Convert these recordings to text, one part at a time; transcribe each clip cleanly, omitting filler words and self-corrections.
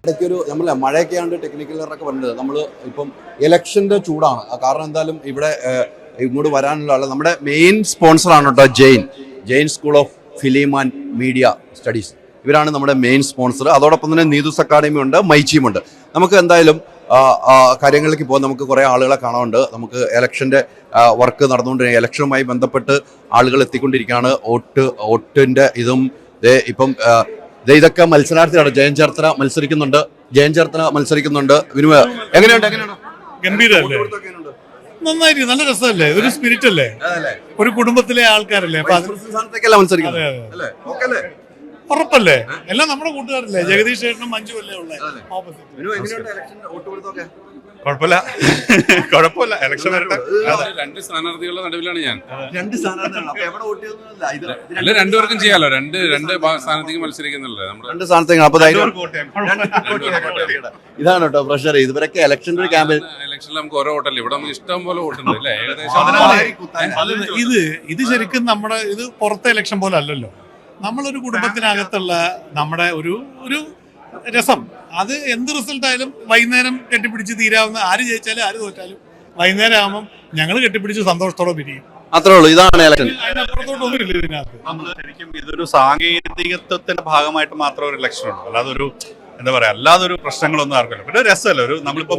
ഇടയ്ക്കൊരു നമ്മളെ മഴയൊക്കെ ആണ്ട് ടെക്നിക്കൽ എററൊക്കെ പറഞ്ഞത് നമ്മൾ ഇപ്പം ഇലക്ഷൻ്റെ ചൂടാണ്. കാരണം എന്തായാലും ഇവിടെ ഇങ്ങോട്ട് വരാനുള്ള ആൾ നമ്മുടെ മെയിൻ സ്പോൺസറാണ് കേട്ടോ Jain school of film and media studies. ഇവരാണ് നമ്മുടെ മെയിൻ സ്പോൺസർ. അതോടൊപ്പം തന്നെ നീതൂസ് അക്കാഡമി ഉണ്ട്, മൈച്ചിയുമുണ്ട്. നമുക്ക് എന്തായാലും കാര്യങ്ങളിലേക്ക് പോകാൻ നമുക്ക് കുറേ ആളുകളെ കാണാറുണ്ട്. നമുക്ക് ഇലക്ഷൻ്റെ വർക്ക് നടന്നുകൊണ്ടിരിക്കുക, ഇലക്ഷനുമായി ബന്ധപ്പെട്ട് ആളുകൾ എത്തിക്കൊണ്ടിരിക്കുകയാണ്. വോട്ടിൻ്റെ ഇതും ഇപ്പം ഇതൊക്കെ മത്സരാർത്ഥിയാണ്. ജയൻ ചേർത്തല മത്സരിക്കുന്നുണ്ട്. വിനുവ എങ്ങനെയുണ്ട്? ഗംഭീരല്ലേ? നന്നായിരിക്കും, നല്ല രസമല്ലേ, ഒരു സ്പിരിറ്റ് അല്ലേ, ഒരു കുടുംബത്തിലെ ആൾക്കാരല്ലേ. ഉറപ്പല്ലേ, എല്ലാം നമ്മുടെ കൂട്ടുകാരല്ലേ. ജഗദീഷ് ചേട്ടനും മഞ്ജു അല്ലേ ഉള്ളത്. കുഴപ്പമില്ല ഇലക്ഷൻ വരട്ടെ. രണ്ട് സ്ഥാനാർത്ഥികളുടെ നടുവിലാണ് ഞാൻ. അല്ല, രണ്ടുപേർക്കും ചെയ്യാലോ. രണ്ട് സ്ഥാനത്തേക്ക് മത്സരിക്കുന്നുള്ളൂ. രണ്ട് സ്ഥാനത്തേക്ക്. ഇതാണ് കേട്ടോ പ്രഷർ. ഇതുവരെയൊക്കെ ഇലക്ഷൻ്റെ ക്യാമ്പയിൻ. ഇലക്ഷനിൽ നമുക്ക് ഓരോ വോട്ടല്ലേ, ഇവിടെ നമുക്ക് ഇഷ്ടം പോലെ വോട്ടുണ്ട് അല്ലേ. ഏകദേശം ഇത് ശരിക്കും നമ്മുടെ ഇത് പുറത്തെ ഇലക്ഷൻ പോലെ അല്ലല്ലോ. നമ്മളൊരു കുടുംബത്തിനകത്തുള്ള നമ്മുടെ ഒരു രസം, അത് എന്ത് റിസൾട്ട് ആയാലും വൈകുന്നേരം കെട്ടിപ്പിടിച്ച് തീരാവുന്ന, ആര് ജയിച്ചാലും ആര് തോറ്റാലും വൈകുന്നേരം ആകുമ്പോൾ ഞങ്ങൾ കെട്ടിപ്പിടിച്ച് സന്തോഷത്തോടെ പിരിയും. അത്രേ ഉള്ളൂ. ഇതാണ് ഇലക്ഷൻ. അതിനപ്പുറത്തോട്ടൊന്നുമില്ല ഇതിനകത്ത്. ശരിക്കും ഇതൊരു സാങ്കേതികത്വത്തിന്റെ ഭാഗമായിട്ട് മാത്രം ഒരു ഇലക്ഷൻ ഉണ്ട്, അല്ലാതെ ഒരു എന്താ പറയാ, അല്ലാതൊരു പ്രശ്നങ്ങളൊന്നും ആർക്കല്ല. പിന്നെ രസമല്ല, ഒരു നമ്മളിപ്പോ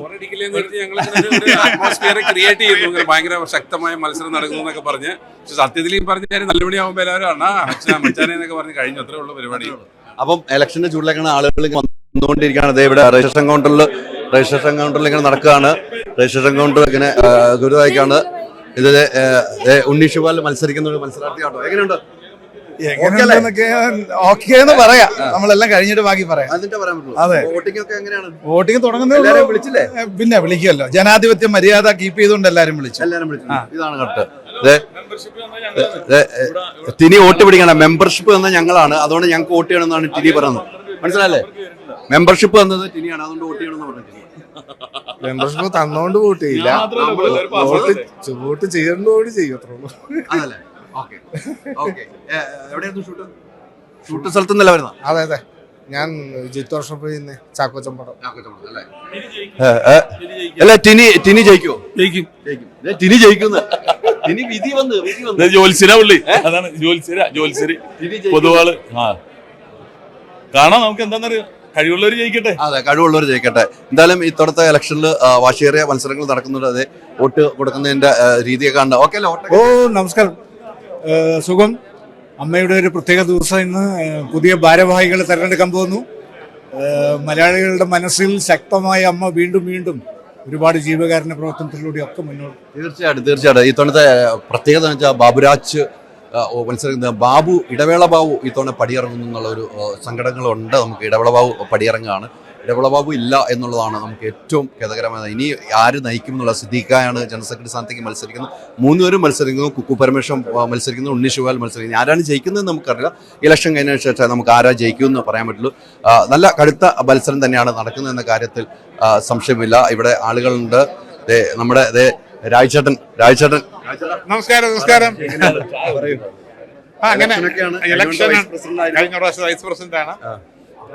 അറ്റ്മോസ്ഫിയർ ക്രിയേറ്റ് ചെയ്യുന്നു. ഭയങ്കര ശക്തമായ മത്സരം നടക്കുന്നു എന്നൊക്കെ പറഞ്ഞ്, പക്ഷെ സത്യത്തിൽ ഈ പറഞ്ഞ നല്ല മണിയാകുമ്പോൾ എല്ലാവരും മച്ചാനെ എന്നൊക്കെ പറഞ്ഞ് കഴിഞ്ഞു. അത്രേ ഉള്ള പരിപാടി. അപ്പം ഇലക്ഷന്റെ ചൂടിലേക്കാണ് ആളുകൾ വന്നുകൊണ്ടിരിക്കുകയാണ്. ഇവിടെ രജിസ്ട്രേഷൻ കൗണ്ടറിൽ ഇങ്ങനെ നടക്കുകയാണ്. രജിസ്ട്രേഷൻ കൗണ്ടർ ഇങ്ങനെ ഗുരുവായിക്കാണ്. ഇതില് ഉണ്ണീഷുപാൽ മത്സരിക്കുന്ന ഒരു മത്സരാർത്ഥിയാട്ടോ. എങ്ങനെയുണ്ട്? ഓക്കേന്ന് പറയാം, നമ്മളെല്ലാം കഴിഞ്ഞിട്ട് ബാക്കി പറയാം. അതെ, വോട്ടിംഗ് തുടങ്ങുന്നത് വിളിച്ചില്ലേ? പിന്നെ വിളിക്കുമല്ലോ, ജനാധിപത്യ മര്യാദ കീപ്പ് ചെയ്തുകൊണ്ട് എല്ലാരും വിളിച്ചു. ഇതാണ് കറക്റ്റ്. ടിനി വോട്ട് പിടിക്കണം. മെമ്പർഷിപ്പ് തന്ന ഞങ്ങളാണ്, അതുകൊണ്ട് ഞങ്ങൾക്ക് വോട്ട് ചെയ്യണമെന്നാണ് ടിനി പറയുന്നത്. മനസ്സിലല്ലേ? മെമ്പർഷിപ്പ് തന്നത് ടിനിയാണ്, അതുകൊണ്ട് വോട്ട് ചെയ്യണമെന്ന് പറഞ്ഞിട്ടില്ല. മെമ്പർഷിപ്പ് തന്നോണ്ട് വോട്ട് ചെയ്യില്ല, വോട്ട് ചെയ്യുന്നതോട് ചെയ്യും. അത്രേ ഉള്ളൂ. അതല്ലേ? ഷൂട്ട് സ്ഥലത്തുനിന്നല്ല വരുന്നത്? അതെ അതെ, ഞാൻ ജിത്ത് വർഷം പോയി ചാക്കോച്ചമ്പടം. അല്ല, ടിനി ജയിക്കുമോ? ടിനി ജയിക്കുന്ന വിധി വന്ന് ജോത്സ്യരാ അതാണ് ജോത്സ്യര് പൊതുവാള്. കാണാം, നമുക്ക് എന്താന്നറിയാം, കഴിവുള്ളവർ ജയിക്കട്ടെ. അതെ, കഴിവുള്ളവർ ജയിക്കട്ടെ. എന്തായാലും ഇത്തവണത്തെ ഇലക്ഷനിൽ വാശിയേറിയ മത്സരങ്ങൾ നടക്കുന്നുണ്ട്. അതെ, വോട്ട് കൊടുക്കുന്നതിന്റെ രീതിയൊക്കെ ഉണ്ട്. ഓക്കെ അല്ലേ? ഓ, നമസ്കാരം. സുഖം. അമ്മയുടെ ഒരു പ്രത്യേക ദിവസം ഇന്ന്. പുതിയ ഭാരവാഹികളെ തെരഞ്ഞെടുക്കാൻ പോകുന്നു. മലയാളികളുടെ മനസ്സിൽ ശക്തമായ അമ്മ വീണ്ടും ഒരുപാട് ജീവകാരുണ്യ പ്രവർത്തനത്തിലൂടെയൊക്കെ മുന്നോട്ട്. തീർച്ചയായിട്ടും ഇത്തവണത്തെ പ്രത്യേകത എന്ന് വെച്ചാൽ ബാബുരാജ് മത്സരിക്കുന്ന ഇടവേള ബാബു ഇത്തവണ പടിയിറങ്ങുന്നു എന്നുള്ള ഒരു സങ്കടങ്ങളുണ്ട് നമുക്ക്. ഇടവേള ബാബു പടിയിറങ്ങുകയാണ്. ഇടവേള ബാബു ഇല്ല എന്നുള്ളതാണ് നമുക്ക് ഏറ്റവും ഖേദകരമായത്. ഇനി ആര് നയിക്കും എന്നുള്ള സിദ്ദീഖായാണ് ജനറൽ സെക്രട്ടറി സ്ഥാനത്തേക്ക് മത്സരിക്കുന്നത്. 3 പേരും മത്സരിക്കുന്നു. കുക്കു പരമേശ്വരൻ മത്സരിക്കുന്നു, ഉണ്ണീഷുപാൽ മത്സരിക്കുന്നു. ആരാണ് ജയിക്കുന്നതെന്ന് നമുക്കറിയില്ല. ഇലക്ഷൻ കഴിഞ്ഞതിന് ശേഷം നമുക്ക് ആരാ ജയിക്കുമെന്ന് പറയാൻ പറ്റുള്ളൂ. നല്ല കടുത്ത മത്സരം തന്നെയാണ് നടക്കുന്നതെന്ന കാര്യത്തിൽ സംശയമില്ല. ഇവിടെ ആളുകളുണ്ട്. നമ്മുടെ രാജ്ചേട്ടൻ. നമസ്കാരം. അങ്ങനെ ഇലക്ഷൻ കഴിഞ്ഞ പ്രാവശ്യം വൈസ് പ്രസിഡന്റ് ആണ്.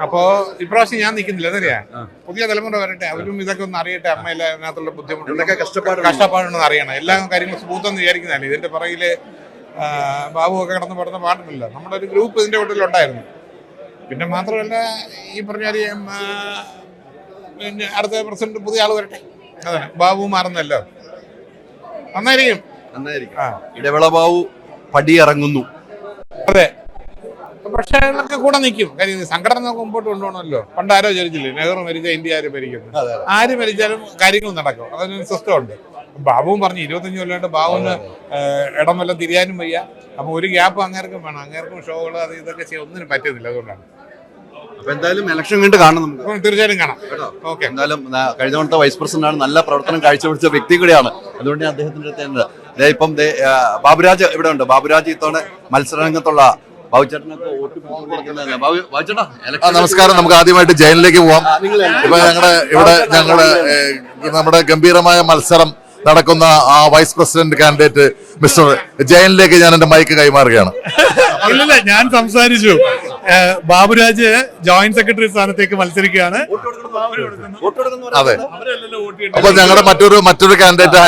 അപ്പോ ഇപ്രാവശ്യം ഞാൻ നിൽക്കുന്നില്ല. എന്നറിയാം, പുതിയ തലമുറ വരട്ടെ, അവരും ഇതൊക്കെ ഒന്ന് അറിയട്ടെ. അമ്മയിലെ അതിനകത്തുള്ള ബുദ്ധിമുട്ട് കഷ്ടപ്പാടുണ്ടെന്ന് അറിയണം. എല്ലാ കാര്യങ്ങളും സ്മൂത്തെന്ന് വിചാരിക്കുന്നതല്ലേ. ഇതിന്റെ പുറകില് ബാബു ഒക്കെ കിടന്ന് പാടുന്ന പാടുന്നില്ല. നമ്മുടെ ഒരു ഗ്രൂപ്പ് ഇതിന്റെ വീട്ടിലുണ്ടായിരുന്നു. പിന്നെ മാത്രമല്ല, ഈ പറഞ്ഞ പിന്നെ അടുത്ത പ്രസിഡന്റ് പുതിയ ആള് വരട്ടെ. അതെ, ബാബു മാറുന്നല്ലോ, നന്നായിരിക്കും. ഇടവേള ബാബു പടിയിറങ്ങുന്നു. അതെ, പക്ഷേ അതൊക്കെ കൂടെ നിൽക്കും. കാര്യം സംഘടന മുമ്പോട്ട് കൊണ്ടുപോകണമല്ലോ. പണ്ട് ആരോ ചോദിച്ചില്ലേ, നെഹ്റു മരിച്ച ഇന്ത്യ ആര് ഭരിക്കുന്നു? ആര് മരിച്ചാലും കാര്യങ്ങൾ നടക്കും. അതിനൊരു സിസ്റ്റം ഉണ്ട്. ബാബുവും പറഞ്ഞു 25 കൊല്ലമായിട്ട് ബാബുവിന് ഇടം വല്ലതും തിരിയാനും വയ്യ. അപ്പൊ ഒരു ഗ്യാപ്പ് അങ്ങേർക്കും വേണം. അങ്ങേർക്കും ഷോകൾ അത് ഇതൊക്കെ ചെയ്യാൻ ഒന്നിനും പറ്റുന്നില്ല. അതുകൊണ്ടാണ്. അപ്പൊ എന്തായാലും ഇലക്ഷൻ കണ്ട് കാണണം നമുക്ക്. തീർച്ചയായും കാണാം. ഓക്കെ. എന്തായാലും കഴിഞ്ഞ തവണത്തെ വൈസ് പ്രസിഡന്റാണ്. നല്ല പ്രവർത്തനം കാഴ്ചവെച്ച വ്യക്തി കൂടിയാണ്. അതുകൊണ്ട് അദ്ദേഹത്തിന്റെ അടുത്ത് ഇപ്പം ബാബുരാജ് ഇവിടെ ഉണ്ട്. ബാബുരാജ് ഇത്തവണ മത്സരരംഗത്തുള്ള നമസ്കാരം. നമുക്ക് ആദ്യമായിട്ട് ജയിലിലേക്ക് പോവാം. ഇപ്പൊ നമ്മുടെ ഗംഭീരമായ മത്സരം നടക്കുന്ന ആ വൈസ് പ്രസിഡന്റ് കാൻഡിഡേറ്റ് മിസ്റ്റർ ജയനിലേക്ക് ഞാൻ എന്റെ മൈക്ക് കൈമാറുകയാണ്. ഇല്ലല്ല, ഞാൻ സംസാരിച്ചു. ബാബുരാജ് ജോയിന്റ് സെക്രട്ടറി സ്ഥാനത്തേക്ക് മത്സരിക്കുകയാണ്. അതെ. അവരല്ലല്ലോ വോട്ട് ചെയ്യേണ്ടത്. അപ്പൊ ഞങ്ങളുടെ മറ്റൊരു കാൻഡിഡേറ്റ്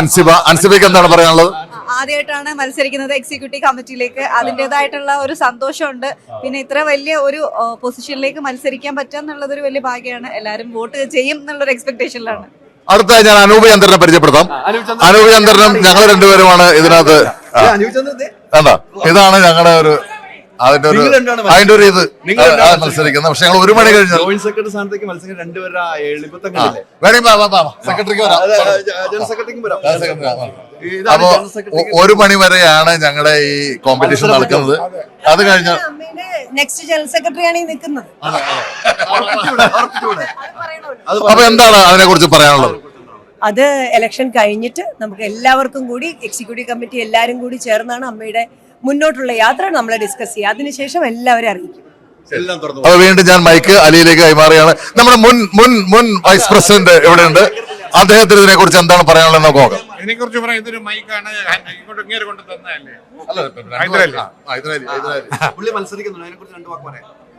അൻസിബയ്ക്ക് എന്താണ് പറയാനുള്ളത്? ആദ്യമായിട്ടാണ് മത്സരിക്കുന്നത് എക്സിക്യൂട്ടീവ് കമ്മിറ്റിയിലേക്ക്. അതിൻ്റെതായിട്ടുള്ള ഒരു സന്തോഷമുണ്ട്. പിന്നെ ഇത്ര വലിയ ഒരു പൊസിഷനിലേക്ക് മത്സരിക്കാൻ പറ്റുക എന്നുള്ളത് ഒരു വലിയ ഭാഗ്യമാണ്. എല്ലാവരും വോട്ട് ചെയ്യും എന്നുള്ളൊരു എക്സ്പെക്ടേഷനിലാണ്. അടുത്തായി ഞാൻ അനൂപ് ചന്ദ്രനെ പരിചയപ്പെടുത്താം. അനൂപ് ചന്ദ്രനും ഞങ്ങൾ രണ്ടുപേരുമാണ് ഇതിനകത്ത്. വേണ്ട, ഇതാണ് ഞങ്ങളുടെ ഒരു അതിന്റെ ഒരു ഇത് മത്സരിക്കുന്നത്. പക്ഷെ ഞങ്ങൾ 1 മണി കഴിഞ്ഞാൽ ജോയിന്റ് സെക്രട്ടറി സ്ഥാനത്തേക്ക് മത്സരിക്കാൻ രണ്ടുപേരുടെ സെക്രട്ടറിക്ക് ജനറൽ സെക്രട്ടറിക്കും വരാം. അപ്പോ 1 മണി വരെയാണ് ഞങ്ങളുടെ ഈ കോമ്പറ്റീഷൻ നടക്കുന്നത്. അത് കഴിഞ്ഞാൽ നെക്സ്റ്റ് ജനറൽ സെക്രട്ടറിയാണ് ഈ നിൽക്കുന്നത്. അപ്പൊ എന്താണ് അതിനെ കുറിച്ച് പറയാനുള്ളത്? അത് ഇലക്ഷൻ കഴിഞ്ഞിട്ട് നമുക്ക് എല്ലാവർക്കും കൂടി എക്സിക്യൂട്ടീവ് കമ്മിറ്റി എല്ലാവരും കൂടി ചേർന്നാണ് അമ്മയുടെ മുന്നോട്ടുള്ള യാത്ര നമ്മളെ ഡിസ്കസ് ചെയ്യുക. അതിനുശേഷം എല്ലാവരും അറിയിക്കും. അപ്പൊ വീണ്ടും ഞാൻ മൈക്ക് അലിയിലേക്ക് കൈമാറുകയാണ്. നമ്മുടെ മുൻ വൈസ് പ്രസിഡന്റ് എവിടെയുണ്ട്? അദ്ദേഹത്തിന് ഇതിനെ കുറിച്ച് എന്താണ് പറയാനുള്ളത് നോക്കാം. ഇതിനെ കുറിച്ച് പറയാം. ഇതൊരു മൈക്കാണ്, ഇങ്ങോട്ട് ഇങ്ങനെ കൊണ്ട് തന്നതല്ലേ.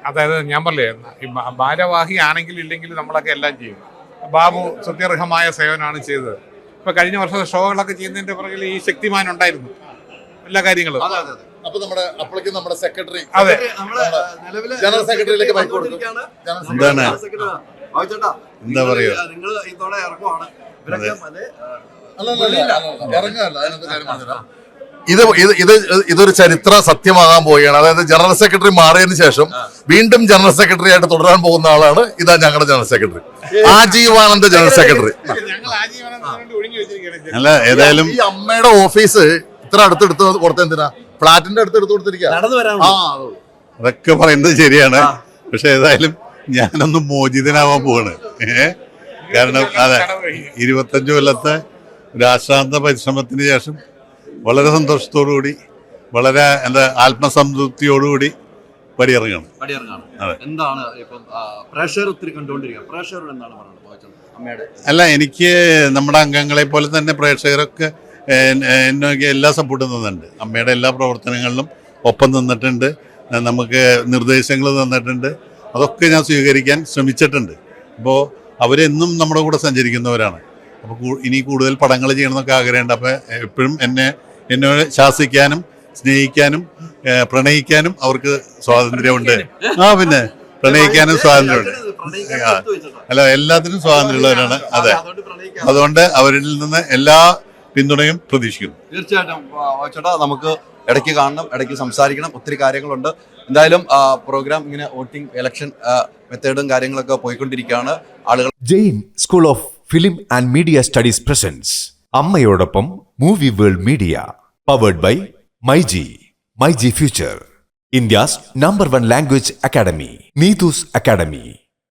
അതായത് ഞാൻ പറഞ്ഞേ, ഭാരവാഹി ആണെങ്കിൽ ഇല്ലെങ്കിൽ നമ്മളൊക്കെ എല്ലാം ചെയ്യും. ബാബു സത്യർഹമായ സേവനമാണ് ചെയ്തത്. ഇപ്പൊ കഴിഞ്ഞ വർഷത്തെ ഷോകളൊക്കെ ചെയ്യുന്നതിന്റെ പുറകിൽ ഈ ശക്തിമാൻ ഉണ്ടായിരുന്നു, എല്ലാ കാര്യങ്ങളും. അപ്പൊ നമ്മുടെ സെക്രട്ടറി, അതെ, ജനറൽ സെക്രട്ടറിയിലേക്ക് മൈക്ക് കൊടുക്കും. എന്താണ് എന്താ പറയുക, ഇതൊരു ചരിത്ര സത്യമാകാൻ പോവുകയാണ്. അതായത് ജനറൽ സെക്രട്ടറി മാറിയതിനു ശേഷം വീണ്ടും ജനറൽ സെക്രട്ടറി ആയിട്ട് തുടരാൻ പോകുന്ന ആളാണ് ഇതാ ഞങ്ങളുടെ ജനറൽ സെക്രട്ടറി, ആജീവാനന്ദ ജനറൽ സെക്രട്ടറി. അല്ല ഏതായാലും ഈ അമ്മയുടെ ഓഫീസ് ഇത്ര അടുത്തെടുത്ത് കൊടുത്തെന്തിനാ? ഫ്ലാറ്റിന്റെ അടുത്തെടുത്ത് കൊടുത്തിരിക്കുക. അതൊക്കെ പറയുന്നത് ശരിയാണ്. പക്ഷെ ഏതായാലും ഞാനൊന്ന് മോചിതനാവാൻ പോവാണ്. കാരണം അതെ, 25 കൊല്ലത്തെ രാഷ്ട്രാന്ത പരിശ്രമത്തിന് ശേഷം വളരെ സന്തോഷത്തോടുകൂടി, വളരെ ആത്മസംതൃപ്തിയോടുകൂടി പടിയിറങ്ങണം. എന്താണ് ഇപ്പം പ്രഷർ ഒത്തിരി കണ്ടുകൊണ്ടിരിക്കുക, പ്രഷർ എന്താണ് പറയുന്നത് അമ്മയുടെ? അല്ല, എനിക്ക് നമ്മുടെ അംഗങ്ങളെ പോലെ തന്നെ പ്രേക്ഷകരൊക്കെ എന്നൊക്കെ എല്ലാ സപ്പോർട്ടും തന്നിട്ടുണ്ട്. അമ്മയുടെ എല്ലാ പ്രവർത്തനങ്ങളിലും ഒപ്പം നിന്നിട്ടുണ്ട്, നമുക്ക് നിർദ്ദേശങ്ങൾ തന്നിട്ടുണ്ട്. അതൊക്കെ ഞാൻ സ്വീകരിക്കാൻ ശ്രമിച്ചിട്ടുണ്ട്. അപ്പോൾ അവരെന്നും നമ്മുടെ കൂടെ സഞ്ചരിക്കുന്നവരാണ്. അപ്പോൾ ഇനി കൂടുതൽ പടങ്ങൾ ചെയ്യണമെന്നൊക്കെ ആഗ്രഹമുണ്ട്. അപ്പോൾ എപ്പോഴും എന്നോട് ശാസിക്കാനും സ്നേഹിക്കാനും പ്രണയിക്കാനും അവർക്ക് സ്വാതന്ത്ര്യമുണ്ട്. പിന്നെ പ്രണയിക്കാനും സ്വാതന്ത്ര്യമുണ്ട്. അല്ല, എല്ലാത്തിനും സ്വാതന്ത്ര്യമുള്ളവരാണ്. അതെ, അതുകൊണ്ട് അവരിൽ നിന്ന് എല്ലാ പിന്തുണയും പ്രതീക്ഷിക്കുന്നു. തീർച്ചയായിട്ടും ചേട്ടാ, നമുക്ക് ഇടയ്ക്ക് കാണണം, ഇടയ്ക്ക് സംസാരിക്കണം, ഒത്തിരി കാര്യങ്ങളുണ്ട്. എന്തായാലും പ്രോഗ്രാം ഇങ്ങനെ വോട്ടിംഗ് ഇലക്ഷൻ മെത്തേഡും കാര്യങ്ങളൊക്കെ പോയിക്കൊണ്ടിരിക്കുകയാണ്. ആളുകൾ Jain school of film and media studies presents അമ്മയോടൊപ്പം movie world media, powered by myG future, India's #1 language academy, Neethu's academy.